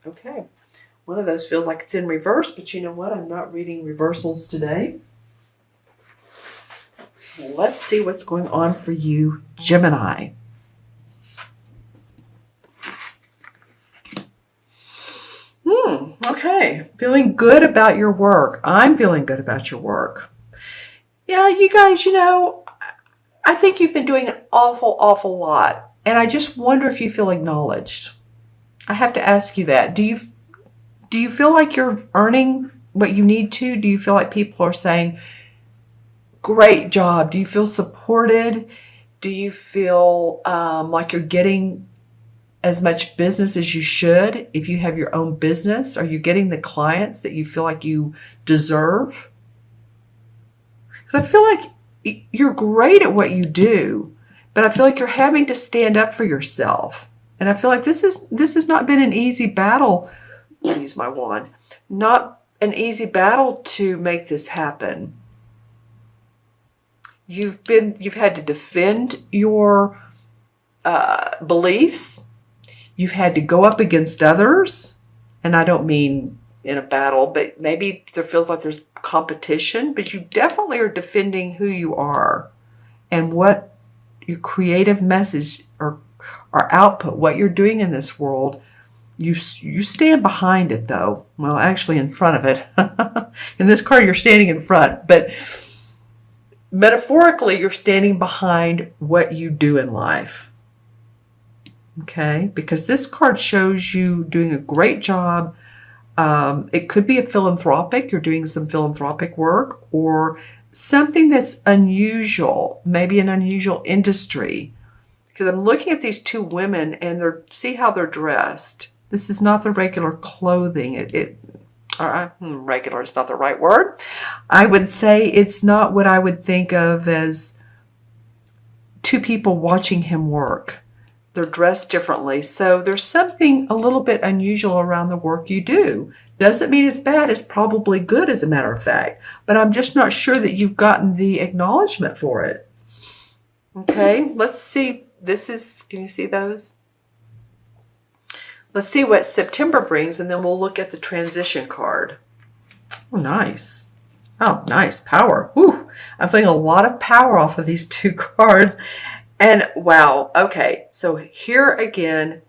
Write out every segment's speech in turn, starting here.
Okay. One of those feels like it's in reverse, but you know what? I'm not reading reversals today. So let's see what's going on for you, Gemini. Okay. Feeling good about your work. I'm feeling good about your work. Yeah, you guys, I think you've been doing an awful lot. And I just wonder if you feel acknowledged. I have to ask you that. Do you feel like you're earning what you need to? Do you feel like people are saying, great job? Do you feel supported? Do you feel like you're getting as much business as you should? If you have your own business, are you getting the clients that you feel like you deserve? Because I feel like you're great at what you do, but I feel like you're having to stand up for yourself. And I feel like this has not been an easy battle. I'll use my wand. Not an easy battle to make this happen. You've had to defend your beliefs. You've had to go up against others. And I don't mean in a battle, but maybe there feels like there's competition, but you definitely are defending who you are and what your creative message or output, what you're doing in this world. You stand behind it, though. Well, actually in front of it. In this card, you're standing in front, but metaphorically, you're standing behind what you do in life. Okay? Because this card shows you doing a great job. It could be a philanthropic. You're doing some philanthropic work or something that's unusual, maybe an unusual industry. Because I'm looking at these two women and see how they're dressed. This is not the regular clothing. Regular is not the right word. I would say it's not what I would think of as two people watching him work. They're dressed differently. So there's something a little bit unusual around the work you do. Doesn't mean it's bad. It's probably good, as a matter of fact. But I'm just not sure that you've gotten the acknowledgement for it. Okay, let's see. Can you see those? Let's see what September brings, and then we'll look at the transition card. Oh, nice. Oh, nice. Power. Whew. I'm feeling a lot of power off of these two cards. And wow. Okay. So here again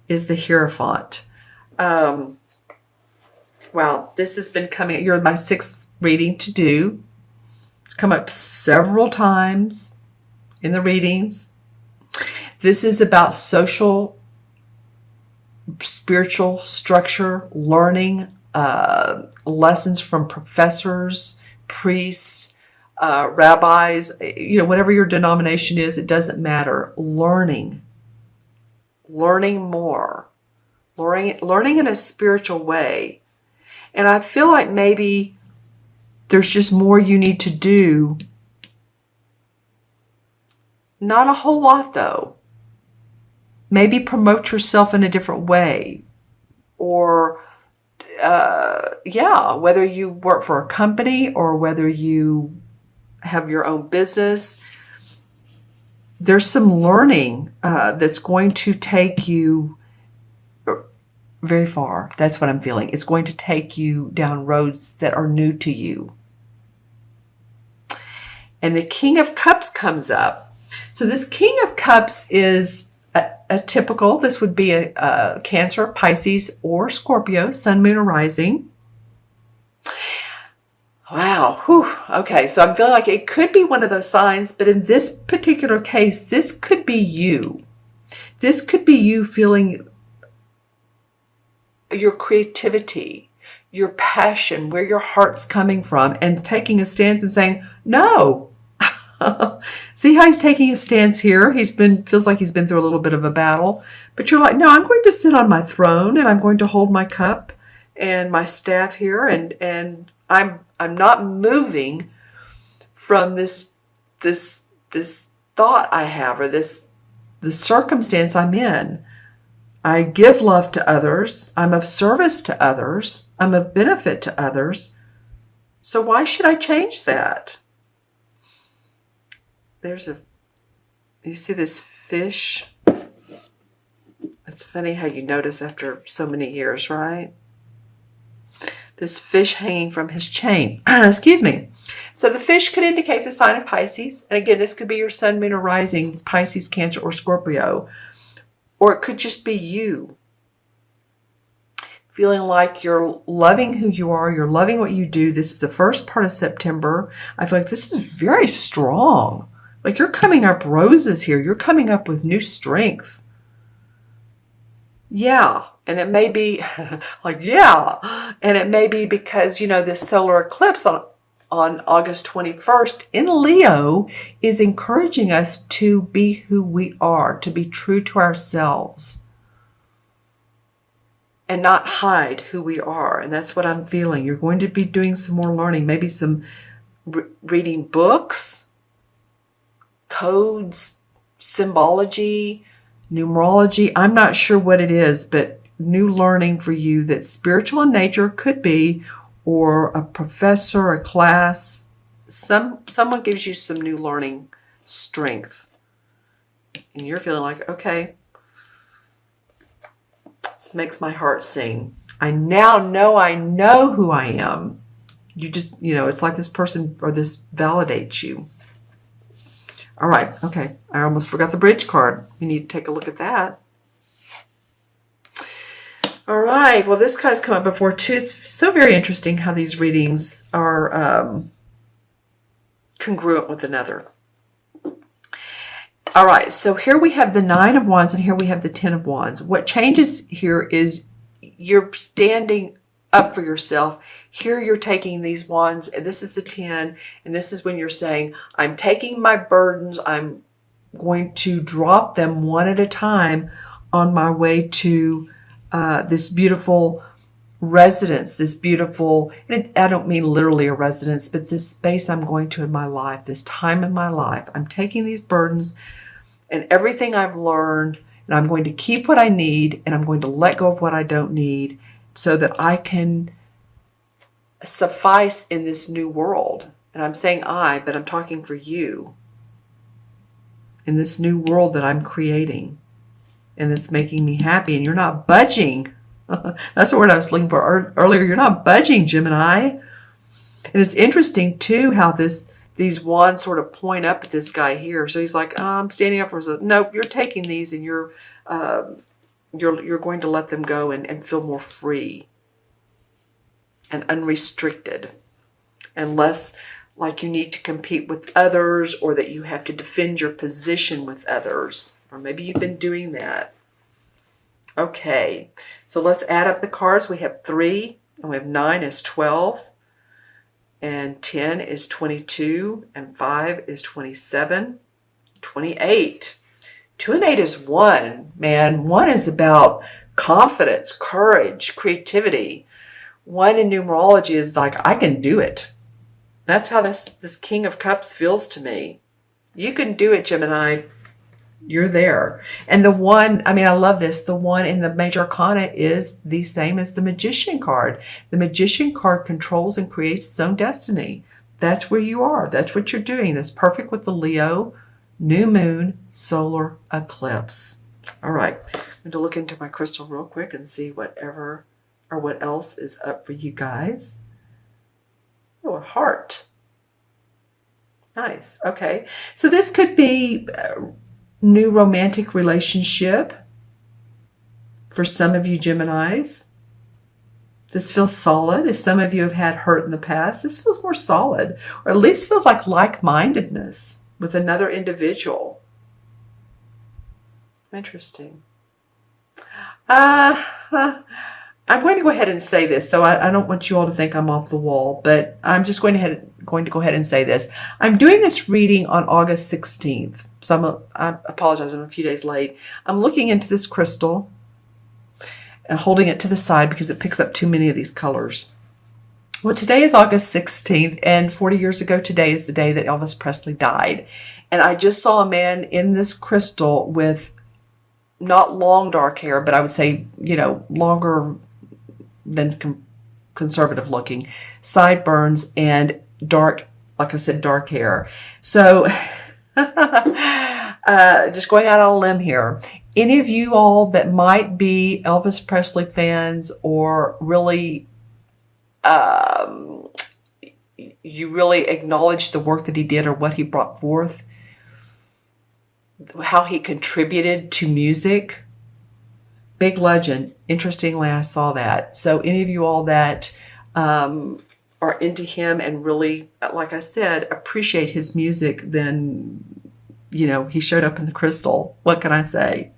is the Hierophant. Wow. This has been coming. You're my 6th reading to do. It's come up several times in the readings. This is about social, spiritual structure, learning, lessons from professors, priests, rabbis, whatever your denomination is, it doesn't matter. Learning more, learning in a spiritual way. And I feel like maybe there's just more you need to do. Not a whole lot, though. Maybe promote yourself in a different way. Or, whether you work for a company or whether you have your own business, there's some learning that's going to take you very far. That's what I'm feeling. It's going to take you down roads that are new to you. And the King of Cups comes up. So this King of Cups is a typical, this would be a Cancer, Pisces, or Scorpio, Sun, Moon, or Rising. Wow. Whew. Okay. So I'm feeling like it could be one of those signs, but in this particular case, this could be you. This could be you feeling your creativity, your passion, where your heart's coming from, and taking a stance and saying, no. See how he's taking a stance here? Feels like he's been through a little bit of a battle, but you're like, no, I'm going to sit on my throne and I'm going to hold my cup and my staff here, and I'm not moving from this thought I have, or the circumstance I'm in. I give love to others. I'm of service to others. I'm of benefit to others. So why should I change that? You see this fish? It's funny how you notice after so many years, right? This fish hanging from his chain. Excuse me. So the fish could indicate the sign of Pisces. And again, this could be your sun, moon, or rising, Pisces, Cancer, or Scorpio. Or it could just be you. Feeling like you're loving who you are. You're loving what you do. This is the first part of September. I feel like this is very strong. Like you're coming up roses here. You're coming up with new strength. Yeah. And it may be like, yeah. And it may be because, you know, this solar eclipse on August 21st in Leo is encouraging us to be who we are, to be true to ourselves and not hide who we are. And that's what I'm feeling. You're going to be doing some more learning, maybe some reading books, codes, symbology, numerology. I'm not sure what it is, but new learning for you that's spiritual in nature could be, or a professor, a class, someone gives you some new learning strength. And you're feeling like, okay, this makes my heart sing. I now know I know who I am. You just, you know, it's like this person or this validates you. All right, okay. I almost forgot the bridge card. You need to take a look at that. All right, well, this guy's come up before too. It's so very interesting how these readings are congruent with another. All right, so here we have the 9 of Wands and here we have the 10 of Wands. What changes here is you're standing up for yourself. Here you're taking these wands, and this is the 10, and this is when you're saying, I'm taking my burdens, I'm going to drop them one at a time on my way to this beautiful residence, this beautiful, and I don't mean literally a residence, but this space I'm going to in my life, this time in my life. I'm taking these burdens and everything I've learned, and I'm going to keep what I need, and I'm going to let go of what I don't need so that I can suffice in this new world. And I'm saying I, but I'm talking for you. In this new world that I'm creating and that's making me happy, and you're not budging. That's the word I was looking for earlier. You're not budging, Gemini. And it's interesting too how these wands sort of point up at this guy here. So he's like, oh, I'm standing up for himself. Nope, you're taking these and you're going to let them go and feel more free and unrestricted and less like you need to compete with others or that you have to defend your position with others. Or maybe you've been doing that. Okay, so let's add up the cards. We have 3, and we have 9 is 12, and 10 is 22, and 5 is 27, 28. 2 and 8 is 1, man. 1 is about confidence, courage, creativity. 1 in numerology is like, I can do it. That's how this King of Cups feels to me. You can do it, Gemini. You're there. And the 1, I mean, I love this. The 1 in the Major Arcana is the same as the Magician card. The Magician card controls and creates its own destiny. That's where you are. That's what you're doing. That's perfect with the Leo, new moon, solar eclipse. All right. I'm going to look into my crystal real quick and see what else is up for you guys. Oh, a heart. Nice. Okay. So this could be new romantic relationship for some of you Geminis. This feels solid. If some of you have had hurt in the past, this feels more solid, or at least feels like like-mindedness with another individual. Interesting. I'm going to go ahead and say this, so I don't want you all to think I'm off the wall, but I'm just going to go ahead and say this. I'm doing this reading on August 16th, so I apologize, I'm a few days late. I'm looking into this crystal and holding it to the side because it picks up too many of these colors. Well, today is August 16th, and 40 years ago today is the day that Elvis Presley died. And I just saw a man in this crystal with not long dark hair, but I would say, you know, longer than conservative looking, sideburns and dark, like I said, dark hair. So just going out on a limb here. any of you all that might be Elvis Presley fans, or really, you really acknowledge the work that he did or what he brought forth, how he contributed to music. Big legend. Interestingly, I saw that. So any of you all that are into him and really, like I said, appreciate his music, then, you know, he showed up in the crystal. What can I say?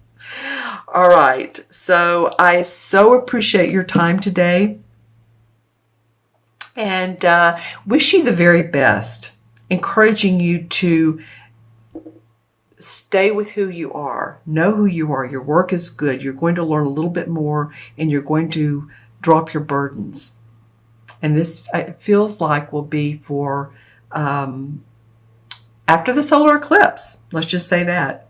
All right. So I so appreciate your time today, and wish you the very best, encouraging you to stay with who you are. Know who you are. Your work is good. You're going to learn a little bit more, and you're going to drop your burdens. And this, it feels like, will be for after the solar eclipse. Let's just say that.